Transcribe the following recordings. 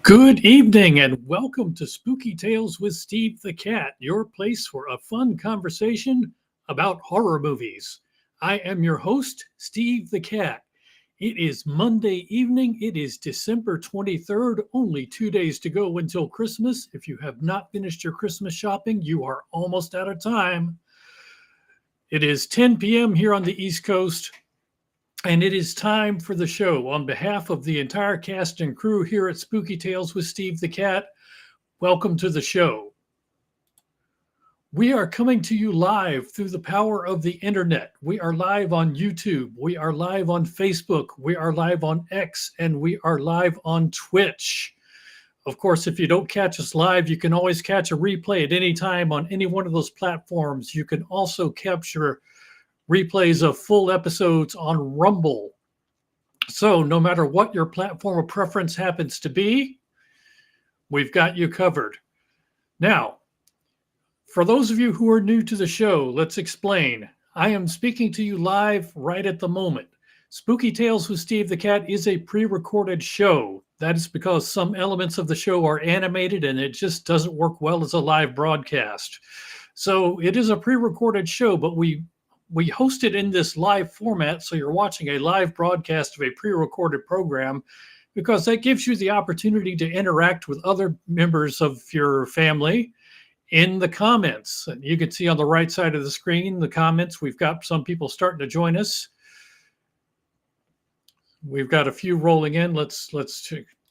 Good evening and welcome to Spooky Tales with Steve the Cat, your place for a fun conversation about horror movies. I am your host, Steve the Cat. It is Monday evening. It is December 23rd, only 2 days to go until Christmas. If you have not finished your Christmas shopping, you are almost out of time. It is 10 p.m. here on the East Coast. And it is time for the show. On behalf of the entire cast and crew here at Spooky Tales with Steve the Cat, welcome to the show. We are coming to you live through the power of the internet. We are live on YouTube. We are live on Facebook. We are live on X. And we are live on Twitch. Of course, if you don't catch us live, you can always catch a replay at any time on any one of those platforms. You can also capture replays of full episodes on Rumble. So no matter what your platform of preference happens to be, we've got you covered. Now, for those of you who are new to the show, let's explain. I am speaking to you live right at the moment. Spooky Tales with Steve the Cat is a pre-recorded show. That is because some elements of the show are animated and it just doesn't work well as a live broadcast. So it is a pre-recorded show, but we host it in this live format, so you're watching a live broadcast of a pre-recorded program because that gives you the opportunity to interact with other members of your family in the comments. And you can see on the right side of the screen the comments. We've got some people starting to join us. We've got a few rolling in. Let's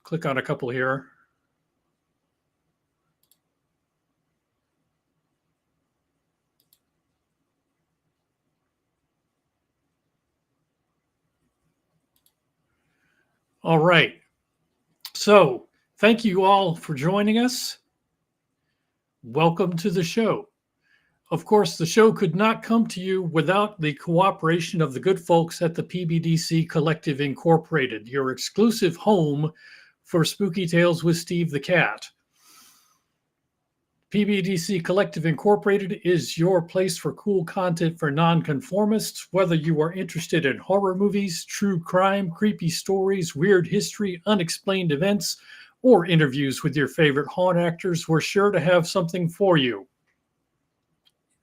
click on a couple here. All right. So thank you all for joining us. Welcome to the show. Of course, the show could not come to you without the cooperation of the good folks at the PBDC Collective Incorporated, your exclusive home for Spooky Tales with Steve the Cat. PBDC Collective Incorporated is your place for cool content for nonconformists, whether you are interested in horror movies, true crime, creepy stories, weird history, unexplained events, or interviews with your favorite haunt actors. We're sure to have something for you.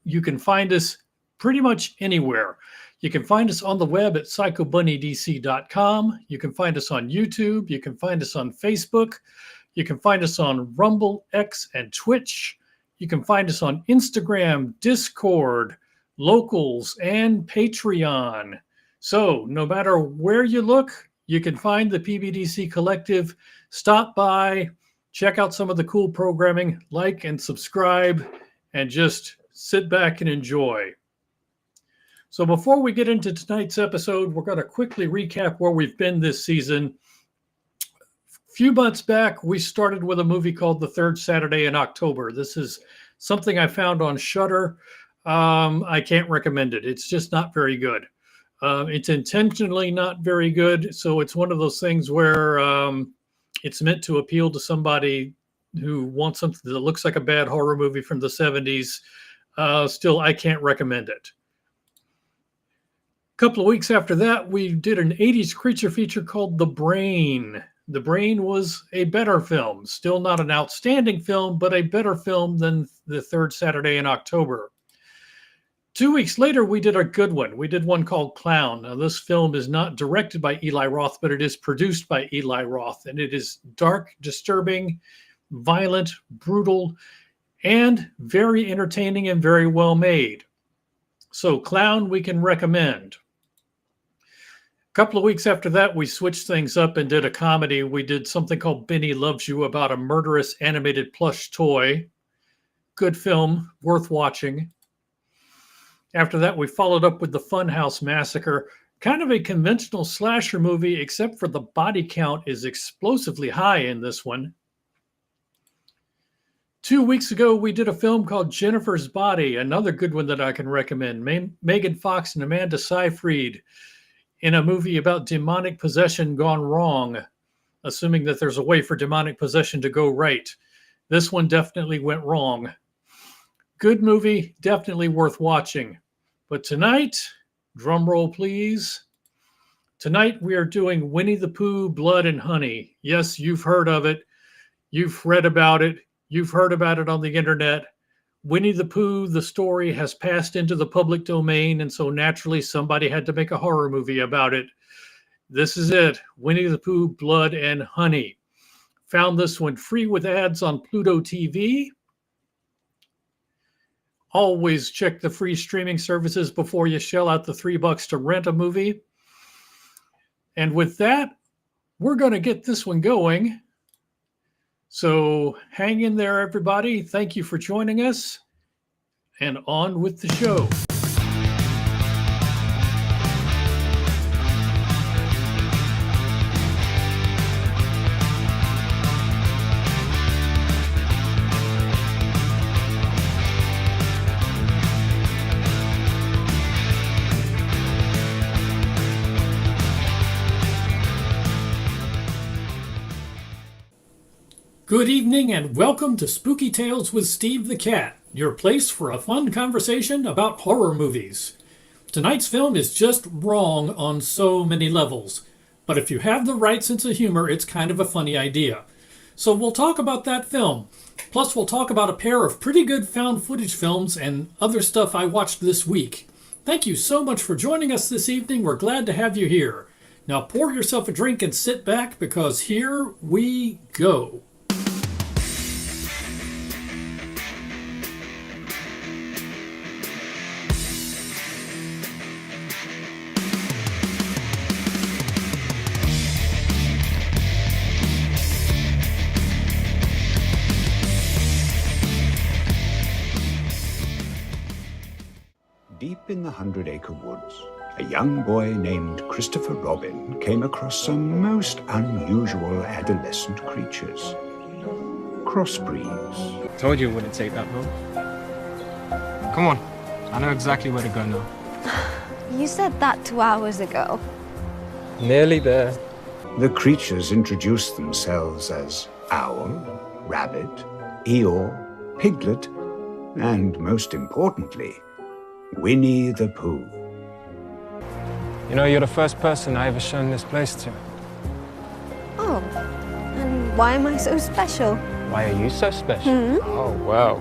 You can find us pretty much anywhere. You can find us on the web at psychobunnydc.com. You can find us on YouTube. You can find us on Facebook. You can find us on Rumble, X, and Twitch. You can find us on Instagram, Discord, Locals, and Patreon. So no matter where you look, you can find the PBDC Collective. Stop by, check out some of the cool programming, like and subscribe, and just sit back and enjoy. So before we get into tonight's episode, we're going to quickly recap where we've been this season. A few months back, we started with a movie called The Third Saturday in October. This is something I found on Shudder. I can't recommend it. It's just not very good. It's intentionally not very good. So it's one of those things where it's meant to appeal to somebody who wants something that looks like a bad horror movie from the 70s. Still, I can't recommend it. A couple of weeks after that, we did an 80s creature feature called The Brain. The Brain was a better film. Still not an outstanding film, but a better film than The Third Saturday in October. 2 weeks later, we did a good one. We did one called Clown. Now, this film is not directed by Eli Roth, but it is produced by Eli Roth. And it is dark, disturbing, violent, brutal, and very entertaining and very well made. So Clown, we can recommend. A couple of weeks after that, we switched things up and did a comedy. We did something called Benny Loves You about a murderous animated plush toy. Good film, worth watching. After that, we followed up with The Funhouse Massacre. Kind of a conventional slasher movie, except for the body count is explosively high in this one. 2 weeks ago, we did a film called Jennifer's Body, another good one that I can recommend. Megan Fox and Amanda Seyfried in a movie about demonic possession gone wrong, assuming that there's a way for demonic possession to go right. This one definitely went wrong. Good movie, definitely worth watching. But tonight, drum roll please, tonight we are doing Winnie the Pooh, Blood and Honey. Yes, you've heard of it. You've read about it. You've heard about it on the internet. Winnie the Pooh, the story has passed into the public domain, and so naturally somebody had to make a horror movie about it. This is it, Winnie the Pooh, Blood and Honey. Found this one free with ads on Pluto TV. Always check the free streaming services before you shell out the $3 to rent a movie. And with that, we're going to get this one going. So hang in there, everybody. Thank you for joining us. And on with the show. Good evening and welcome to Spooky Tales with Steve the Cat, your place for a fun conversation about horror movies. Tonight's film is just wrong on so many levels, but if you have the right sense of humor, it's kind of a funny idea. So we'll talk about that film. Plus we'll talk about a pair of pretty good found footage films and other stuff I watched this week. Thank you so much for joining us this evening. We're glad to have you here. Now pour yourself a drink and sit back because here we go. Deep in the 100-acre woods, a young boy named Christopher Robin came across some most unusual adolescent creatures. Crossbreeds. Told you it wouldn't take that long. Come on, I know exactly where to go now. You said that 2 hours ago. Nearly there. The creatures introduced themselves as Owl, Rabbit, Eeyore, Piglet, and most importantly, Winnie the Pooh. You know, you're the first person I ever shown this place to. Oh, and why am I so special? Why are you so special? Oh, wow.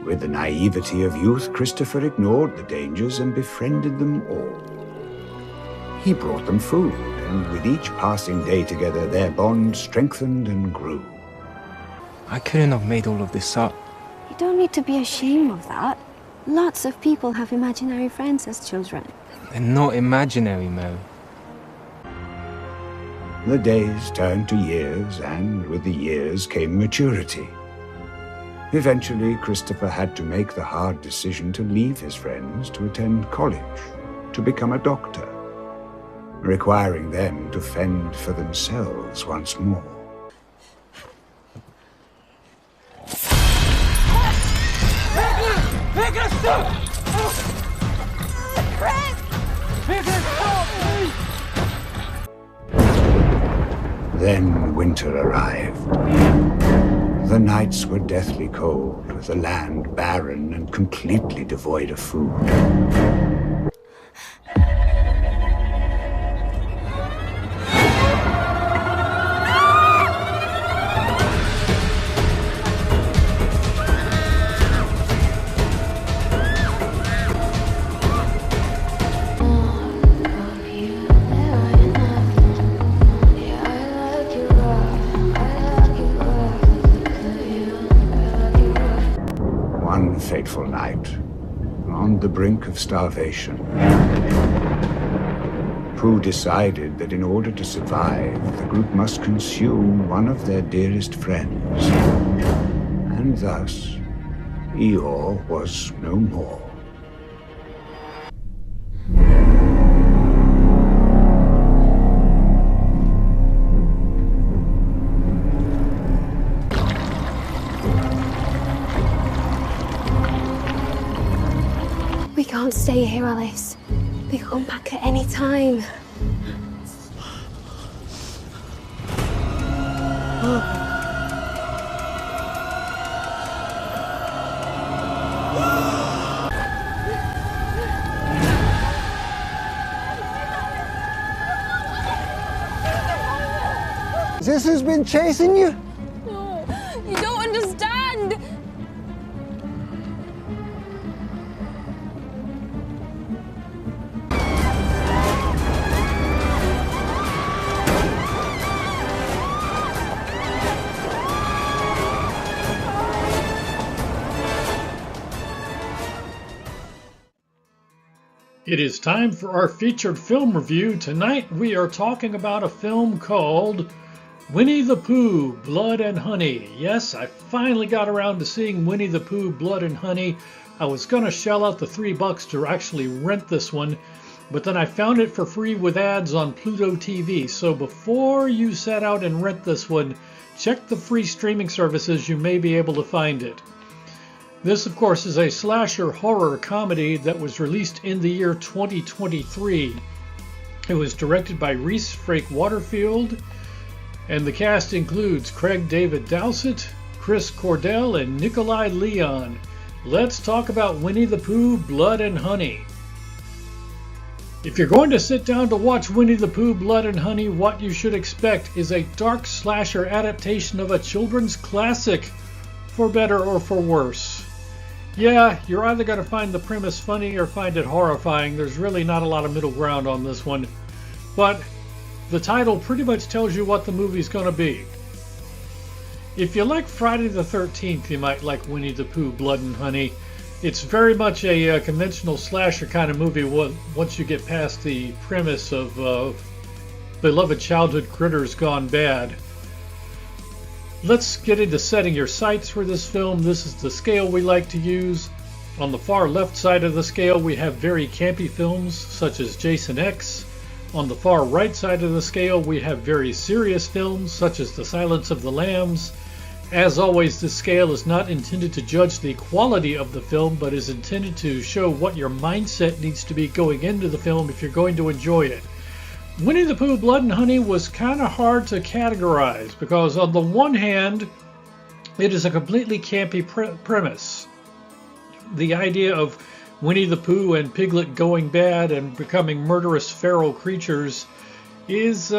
With the naivety of youth, Christopher ignored the dangers and befriended them all. He brought them food, and with each passing day together, their bond strengthened and grew. I couldn't have made all of this up. You don't need to be ashamed of that. Lots of people have imaginary friends as children. They're not imaginary, Mary. The days turned to years, and with the years came maturity. Eventually, Christopher had to make the hard decision to leave his friends to attend college, to become a doctor, requiring them to fend for themselves once more. Then winter arrived. The nights were deathly cold, with the land barren and completely devoid of food. One fateful night, on the brink of starvation, Pooh decided that in order to survive, the group must consume one of their dearest friends. And thus, Eeyore was no more. We can't stay here, Alice. We come back at any time. Is this who's been chasing you? No, It is time for our featured film review. Tonight we are talking about a film called Winnie the Pooh, Blood and Honey. Yes, I finally got around to seeing Winnie the Pooh, Blood and Honey. I was going to shell out the $3 to actually rent this one, but then I found it for free with ads on Pluto TV. So before you set out and rent this one, check the free streaming services. You may be able to find it. This, of course, is a slasher horror comedy that was released in the year 2023. It was directed by Rhys Frake Waterfield, and the cast includes Craig David Dowsett, Chris Cordell, and Nikolai Leon. Let's talk about Winnie the Pooh, Blood and Honey. If you're going to sit down to watch Winnie the Pooh, Blood and Honey, what you should expect is a dark slasher adaptation of a children's classic, for better or for worse. Yeah, you're either going to find the premise funny or find it horrifying. There's really not a lot of middle ground on this one. But the title pretty much tells you what the movie's going to be. If you like Friday the 13th, you might like Winnie the Pooh, Blood and Honey. It's very much a conventional slasher kind of movie once you get past the premise of beloved childhood critters gone bad. Let's get into setting your sights for this film. This is the scale we like to use. On the far left side of the scale, we have very campy films such as Jason X. On the far right side of the scale, we have very serious films such as The Silence of the Lambs. As always, this scale is not intended to judge the quality of the film, but is intended to show what your mindset needs to be going into the film if you're going to enjoy it. Winnie the Pooh, Blood and Honey was kind of hard to categorize because on the one hand, it is a completely campy premise. The idea of Winnie the Pooh and Piglet going bad and becoming murderous feral creatures is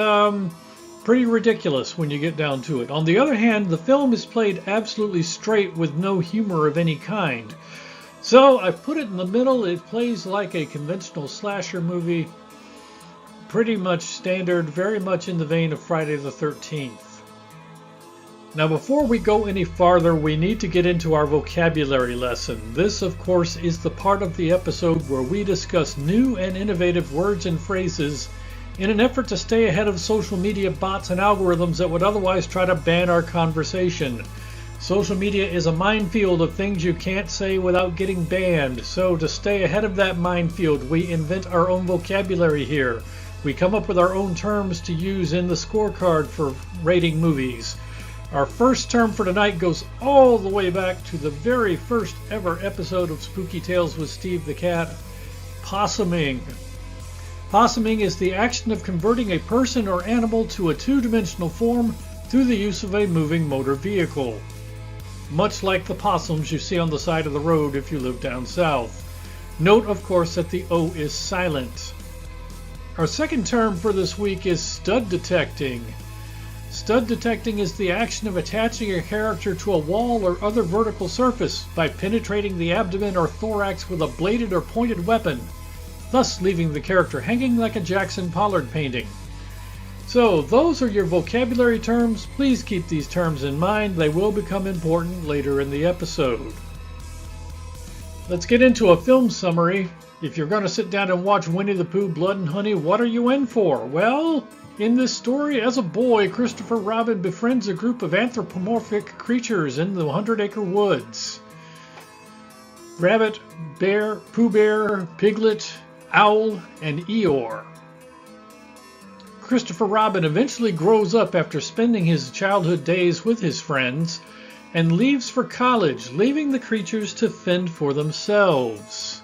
pretty ridiculous when you get down to it. On the other hand, the film is played absolutely straight with no humor of any kind. So I've put it in the middle. It plays like a conventional slasher movie. Pretty much standard, very much in the vein of Friday the 13th. Now before we go any farther, we need to get into our vocabulary lesson. This, of course, is the part of the episode where we discuss new and innovative words and phrases in an effort to stay ahead of social media bots and algorithms that would otherwise try to ban our conversation. Social media is a minefield of things you can't say without getting banned. So to stay ahead of that minefield, we invent our own vocabulary here. We come up with our own terms to use in the scorecard for rating movies. Our first term for tonight goes all the way back to the very first ever episode of Spooky Tales with Steve the Cat, possuming. Possuming is the action of converting a person or animal to a two-dimensional form through the use of a moving motor vehicle. Much like the possums you see on the side of the road if you live down south. Note, of course, that the O is silent. Our second term for this week is stud detecting. Stud detecting is the action of attaching a character to a wall or other vertical surface by penetrating the abdomen or thorax with a bladed or pointed weapon, thus leaving the character hanging like a Jackson Pollock painting. So those are your vocabulary terms. Please keep these terms in mind. They will become important later in the episode. Let's get into a film summary. If you're going to sit down and watch Winnie the Pooh, Blood and Honey, what are you in for? Well, in this story, as a boy, Christopher Robin befriends a group of anthropomorphic creatures in the 100-acre woods. Rabbit, Bear, Pooh Bear, Piglet, Owl, and Eeyore. Christopher Robin eventually grows up after spending his childhood days with his friends and leaves for college, leaving the creatures to fend for themselves.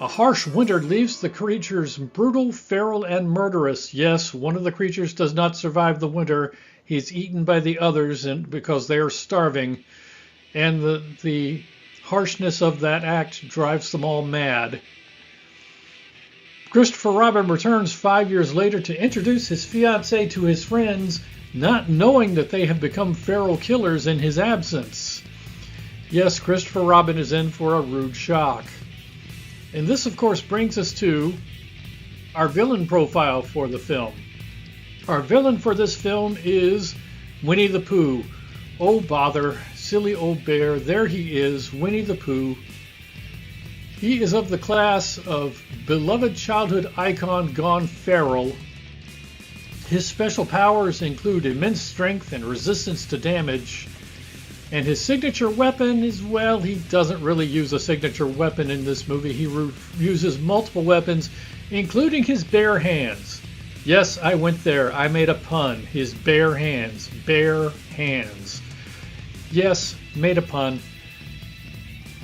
A harsh winter leaves the creatures brutal, feral, and murderous. Yes, one of the creatures does not survive the winter. He's eaten by the others because they are starving. And the harshness of that act drives them all mad. Christopher Robin returns 5 years later to introduce his fiancée to his friends, not knowing that they have become feral killers in his absence. Yes, Christopher Robin is in for a rude shock. And this, of course, brings us to our villain profile for the film. Our villain for this film is Winnie the Pooh. Oh, bother, silly old bear, there he is, Winnie the Pooh. He is of the class of beloved childhood icon Gone Feral. His special powers include immense strength and resistance to damage. And his signature weapon is, well, he doesn't really use a signature weapon in this movie. He uses multiple weapons, including his bare hands. Yes, I went there. I made a pun. His bare hands. Bare hands. Yes, made a pun.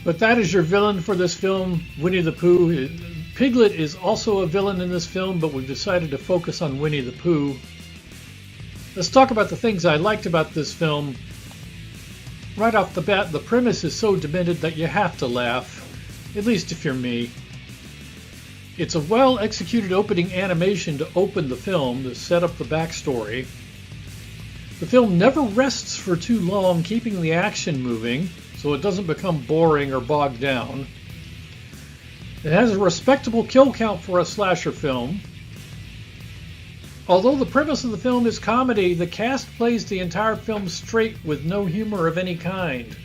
But that is your villain for this film, Winnie the Pooh. Piglet is also a villain in this film, but we've decided to focus on Winnie the Pooh. Let's talk about the things I liked about this film. Right off the bat, the premise is so demented that you have to laugh, at least if you're me. It's a well-executed opening animation to open the film, to set up the backstory. The film never rests for too long, keeping the action moving, so it doesn't become boring or bogged down. It has a respectable kill count for a slasher film. Although the premise of the film is comedy, the cast plays the entire film straight with no humor of any kind.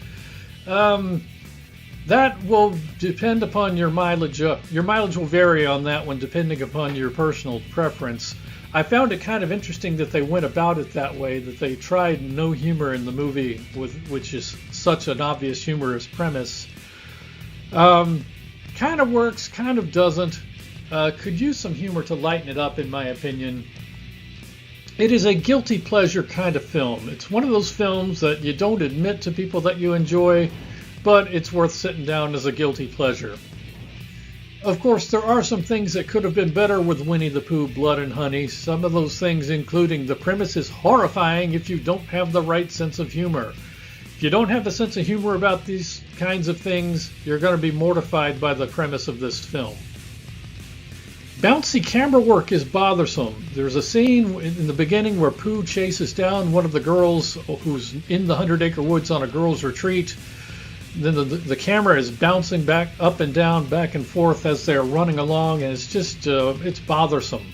That will depend upon your mileage. Your mileage will vary on that one depending upon your personal preference. I found it kind of interesting that they went about it that way, that they tried no humor in the movie, which is such an obvious humorous premise. Kind of works, kind of doesn't. Could use some humor to lighten it up, in my opinion. It is a guilty pleasure kind of film. It's one of those films that you don't admit to people that you enjoy, but it's worth sitting down as a guilty pleasure. Of course, there are some things that could have been better with Winnie the Pooh, Blood and Honey. Some of those things including the premise is horrifying if you don't have the right sense of humor. If you don't have the sense of humor about these kinds of things, you're going to be mortified by the premise of this film. Bouncy camera work is bothersome. There's a scene in the beginning where Pooh chases down one of the girls who's in the 100 Acre Woods on a girls' retreat. Then the camera is bouncing back up and down, back and forth as they're running along, and it's just, it's bothersome.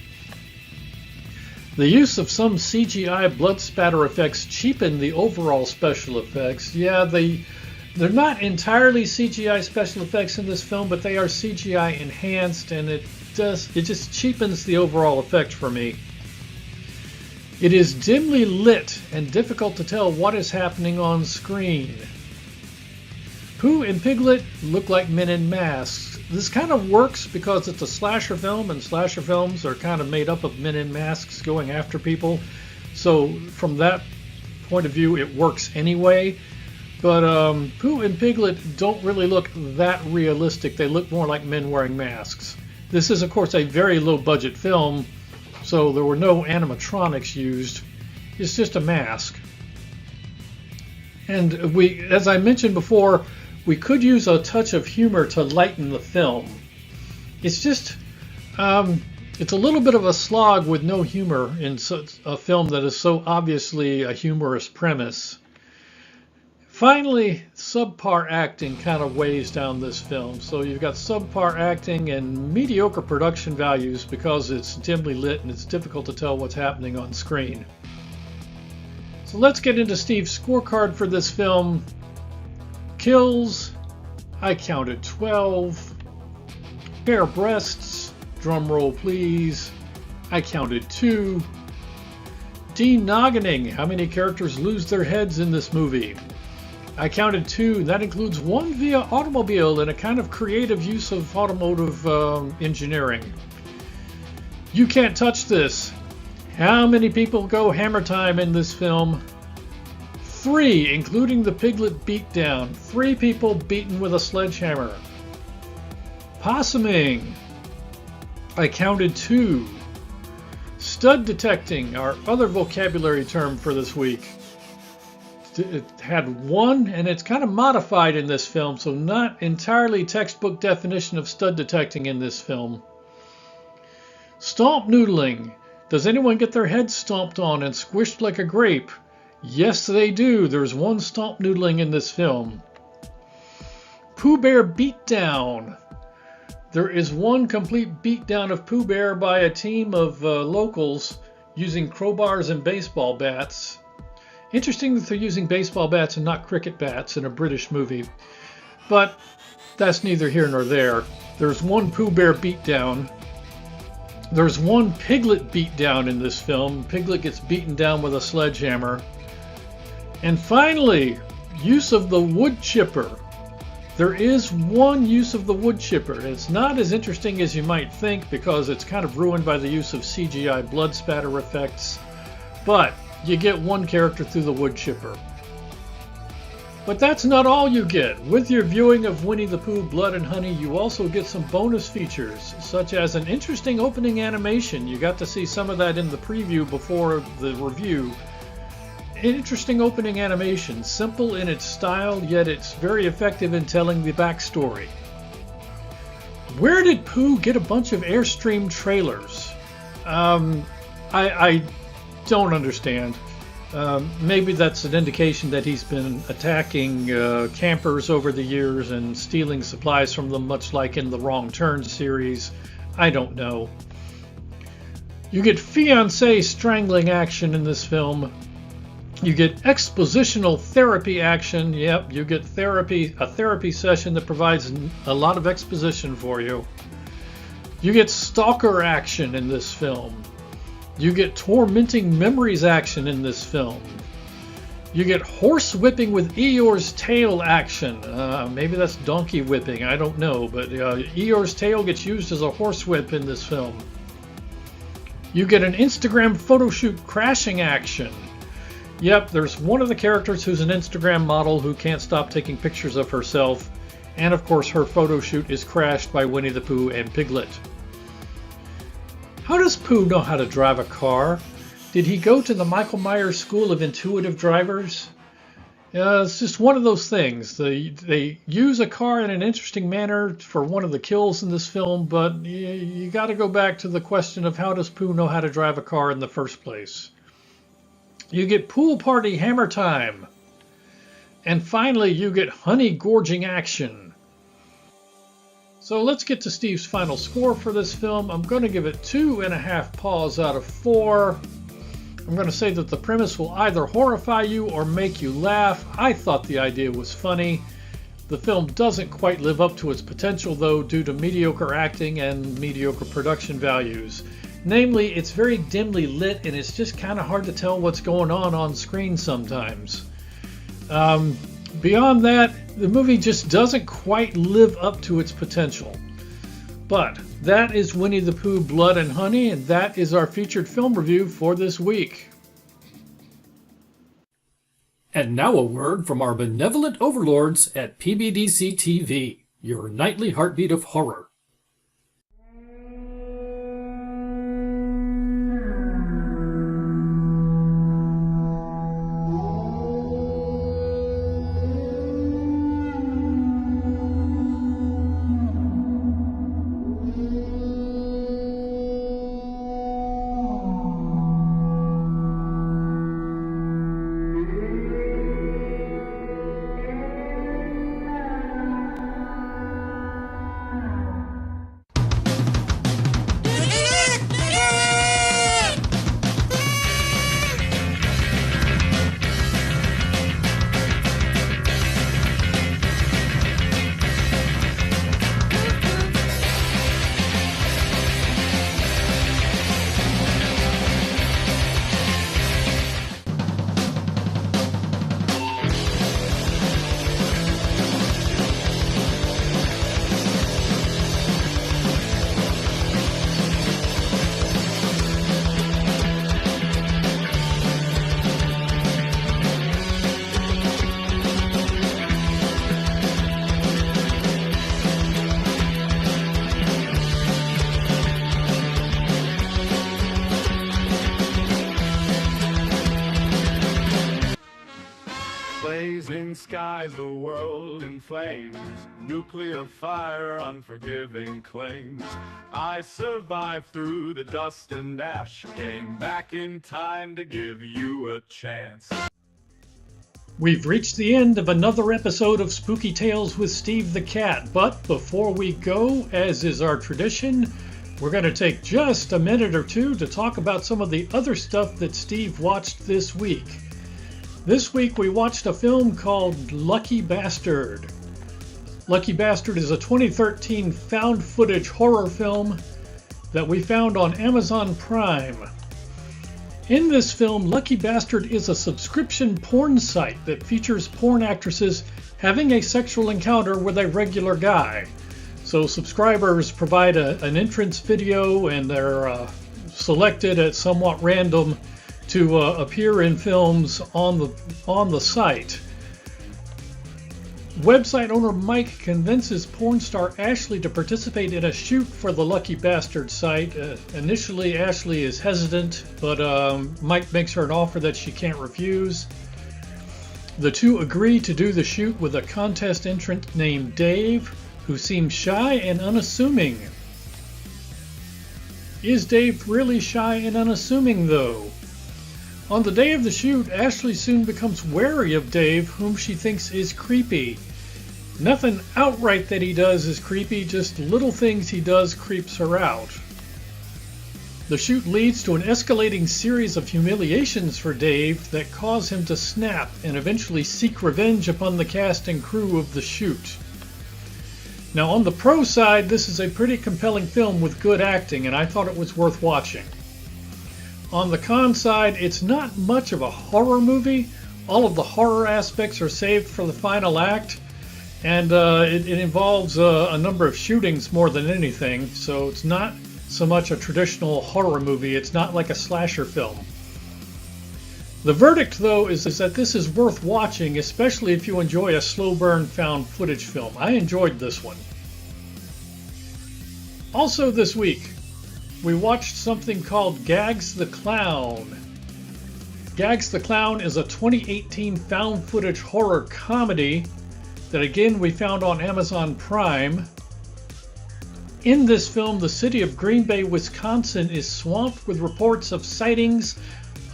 The use of some CGI blood spatter effects cheapen the overall special effects. Yeah, they're not entirely CGI special effects in this film, but they are CGI enhanced, and it just cheapens the overall effect for me. It is dimly lit and difficult to tell what is happening on screen. Pooh and Piglet look like men in masks. This kind of works because it's a slasher film, and slasher films are kind of made up of men in masks going after people. So from that point of view, it works anyway. But Pooh and Piglet don't really look that realistic. They look more like men wearing masks. This is, of course, a very low-budget film, so there were no animatronics used. It's just a mask. And as I mentioned before, we could use a touch of humor to lighten the film. It's just, it's a little bit of a slog with no humor in such a film that is so obviously a humorous premise. Finally, subpar acting kind of weighs down this film. So you've got subpar acting and mediocre production values because it's dimly lit and it's difficult to tell what's happening on screen. So let's get into Steve's scorecard for this film. Kills, I counted 12. Bare breasts, drum roll please, I counted 2. De-noggining, how many characters lose their heads in this movie? I counted 2. That includes 1 via automobile and a kind of creative use of automotive engineering. You can't touch this. How many people go hammer time in this film? 3, including the Piglet beatdown. 3 people beaten with a sledgehammer. Possuming, I counted 2. Stud detecting, our other vocabulary term for this week. It had 1, and it's kind of modified in this film, so not entirely textbook definition of stud detecting in this film. Stomp noodling. Does anyone get their head stomped on and squished like a grape? Yes, they do. There's 1 stomp noodling in this film. Pooh Bear beatdown. There is 1 complete beatdown of Pooh Bear by a team of locals using crowbars and baseball bats. Interesting that they're using baseball bats and not cricket bats in a British movie. But that's neither here nor there. There's one Pooh Bear beatdown. There's one Piglet beatdown in this film. Piglet gets beaten down with a sledgehammer. And finally, use of the wood chipper. There is one use of the wood chipper. It's not as interesting as you might think because it's kind of ruined by the use of CGI blood spatter effects. But you get one character through the wood chipper. But that's not all you get. With your viewing of Winnie the Pooh Blood and Honey, you also get some bonus features, such as an interesting opening animation. You got to see some of that in the preview before the review. Interesting opening animation, simple in its style, yet it's very effective in telling the backstory. Where did Pooh get a bunch of Airstream trailers? I don't understand. Maybe that's an indication that he's been attacking campers over the years and stealing supplies from them, much like in the Wrong Turn series. I don't know. You get fiancé strangling action in this film. You get expositional therapy action. Yep, you get a therapy session that provides a lot of exposition for you. You get stalker action in this film. You get tormenting memories action in this film. You get horse whipping with Eeyore's tail action. Maybe that's donkey whipping, I don't know, but Eeyore's tail gets used as a horse whip in this film. You get an Instagram photo shoot crashing action. Yep, there's one of the characters who's an Instagram model who can't stop taking pictures of herself, and of course her photo shoot is crashed by Winnie the Pooh and Piglet. How does Pooh know how to drive a car? Did he go to the Michael Myers School of Intuitive Drivers? It's just one of those things. They use a car in an interesting manner for one of the kills in this film, but you got to go back to the question of how does Pooh know how to drive a car in the first place? You get pool party hammer time. And finally, you get honey gorging action. So let's get to Steve's final score for this film. I'm going to give it 2.5 paws out of 4. I'm going to say that the premise will either horrify you or make you laugh. I thought the idea was funny. The film doesn't quite live up to its potential, though, due to mediocre acting and mediocre production values. Namely, it's very dimly lit and it's just kind of hard to tell what's going on screen sometimes. Beyond that, the movie just doesn't quite live up to its potential. But that is Winnie the Pooh Blood and Honey, and that is our featured film review for this week. And now a word from our benevolent overlords at PBDC TV, your nightly heartbeat of horror. Blazing skies, the world in flames, nuclear fire, unforgiving claims. I survived through the dust and ash, came back in time to give you a chance. We've reached the end of another episode of Spooky Tales with Steve the Cat, but before we go, as is our tradition, we're going to take just a minute or two to talk about some of the other stuff that Steve watched this week. This week we watched a film called Lucky Bastard. Lucky Bastard is a 2013 found footage horror film that we found on Amazon Prime. In this film, Lucky Bastard is a subscription porn site that features porn actresses having a sexual encounter with a regular guy. So subscribers provide an entrance video, and they're selected at somewhat random to appear in films on the site. Website owner Mike convinces porn star Ashley to participate in a shoot for the Lucky Bastard site. Initially, Ashley is hesitant, but Mike makes her an offer that she can't refuse. The two agree to do the shoot with a contest entrant named Dave, who seems shy and unassuming. Is Dave really shy and unassuming, though? On the day of the shoot, Ashley soon becomes wary of Dave, whom she thinks is creepy. Nothing outright that he does is creepy, just little things he does creeps her out. The shoot leads to an escalating series of humiliations for Dave that cause him to snap and eventually seek revenge upon the cast and crew of the shoot. Now, on the pro side, this is a pretty compelling film with good acting, and I thought it was worth watching. On the con side, it's not much of a horror movie. All of the horror aspects are saved for the final act, and it involves a number of shootings more than anything, so it's not so much a traditional horror movie. It's not like a slasher film. The verdict, though, is that this is worth watching, especially if you enjoy a slow burn found footage film. I enjoyed this one. Also this week, we watched something called Gags the Clown. Gags the Clown is a 2018 found footage horror comedy that again we found on Amazon Prime. In this film, the city of Green Bay, Wisconsin is swamped with reports of sightings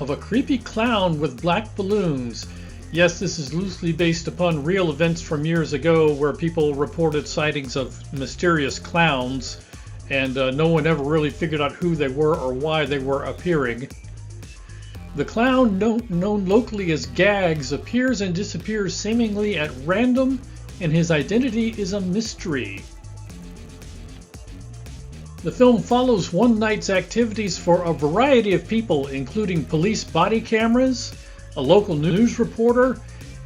of a creepy clown with black balloons. Yes, this is loosely based upon real events from years ago where people reported sightings of mysterious clowns, and no one ever really figured out who they were or why they were appearing. The clown, known locally as Gags, appears and disappears seemingly at random, and his identity is a mystery. The film follows one night's activities for a variety of people, including police body cameras, a local news reporter,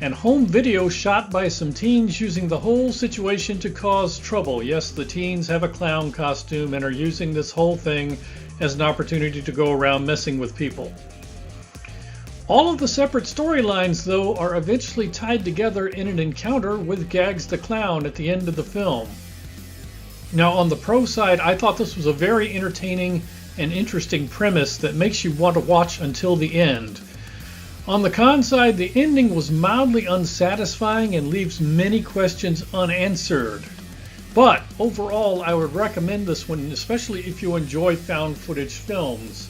and home video shot by some teens using the whole situation to cause trouble. Yes, the teens have a clown costume and are using this whole thing as an opportunity to go around messing with people. All of the separate storylines, though, are eventually tied together in an encounter with Gags the Clown at the end of the film. Now, on the pro side, I thought this was a very entertaining and interesting premise that makes you want to watch until the end. On the con side, the ending was mildly unsatisfying and leaves many questions unanswered. But overall, I would recommend this one, especially if you enjoy found footage films.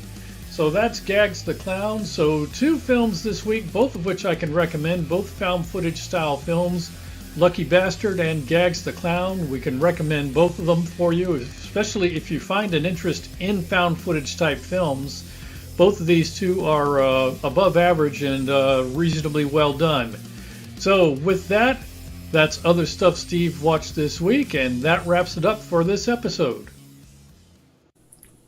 So that's Gags the Clown. So 2 films this week, both of which I can recommend, both found footage style films. Lucky Bastard and Gags the Clown. We can recommend both of them for you, especially if you find an interest in found footage type films. Both of these two are above average and reasonably well done. So with that, that's other stuff Steve watched this week, and that wraps it up for this episode.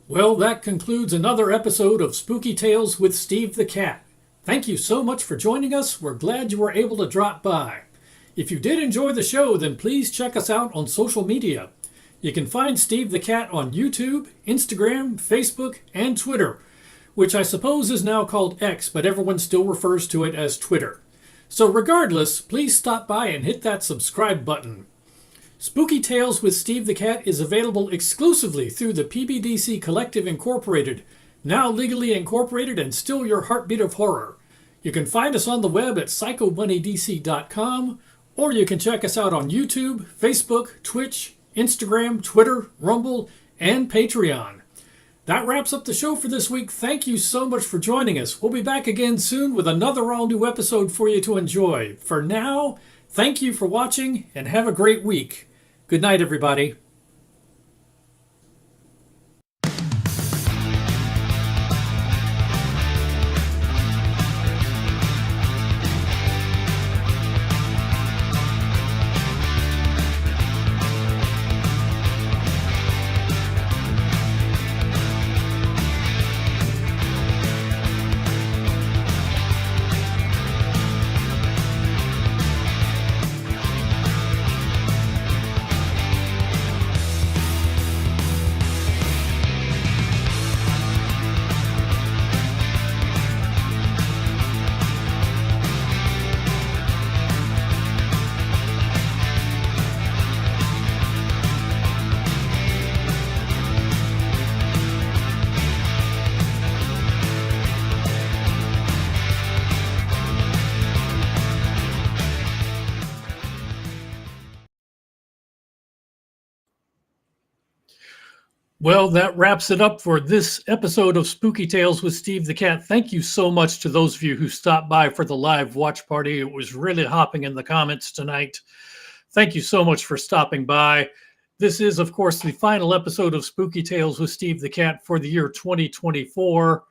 Well, that concludes another episode of Spooky Tales with Steve the Cat. Thank you so much for joining us. We're glad you were able to drop by. If you did enjoy the show, then please check us out on social media. You can find Steve the Cat on YouTube, Instagram, Facebook, and Twitter, which I suppose is now called X, but everyone still refers to it as Twitter. So regardless, please stop by and hit that subscribe button. Spooky Tales with Steve the Cat is available exclusively through the PBDC Collective Incorporated, now legally incorporated and still your heartbeat of horror. You can find us on the web at psychobunnydc.com, or you can check us out on YouTube, Facebook, Twitch, Instagram, Twitter, Rumble, and Patreon. That wraps up the show for this week. Thank you so much for joining us. We'll be back again soon with another all-new episode for you to enjoy. For now, thank you for watching and have a great week. Good night, everybody. Well, that wraps it up for this episode of Spooky Tales with Steve the Cat. Thank you so much to those of you who stopped by for the live watch party. It was really hopping in the comments tonight. Thank you so much for stopping by. This is, of course, the final episode of Spooky Tales with Steve the Cat for the year 2024.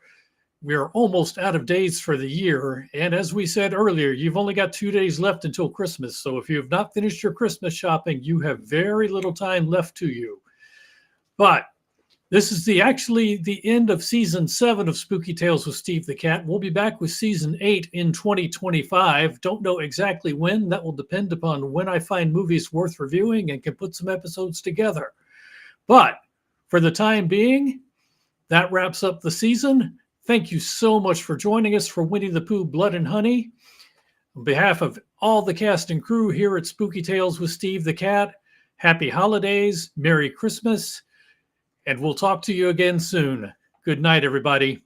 We're almost out of days for the year. And as we said earlier, you've only got 2 days left until Christmas. So if you have not finished your Christmas shopping, you have very little time left to you. But this is actually the end of season 7 of Spooky Tales with Steve the Cat. We'll be back with season 8 in 2025. Don't know exactly when. That will depend upon when I find movies worth reviewing and can put some episodes together. But for the time being, that wraps up the season. Thank you so much for joining us for Winnie the Pooh Blood and Honey. On behalf of all the cast and crew here at Spooky Tales with Steve the Cat, happy holidays, Merry Christmas, and we'll talk to you again soon. Good night, everybody.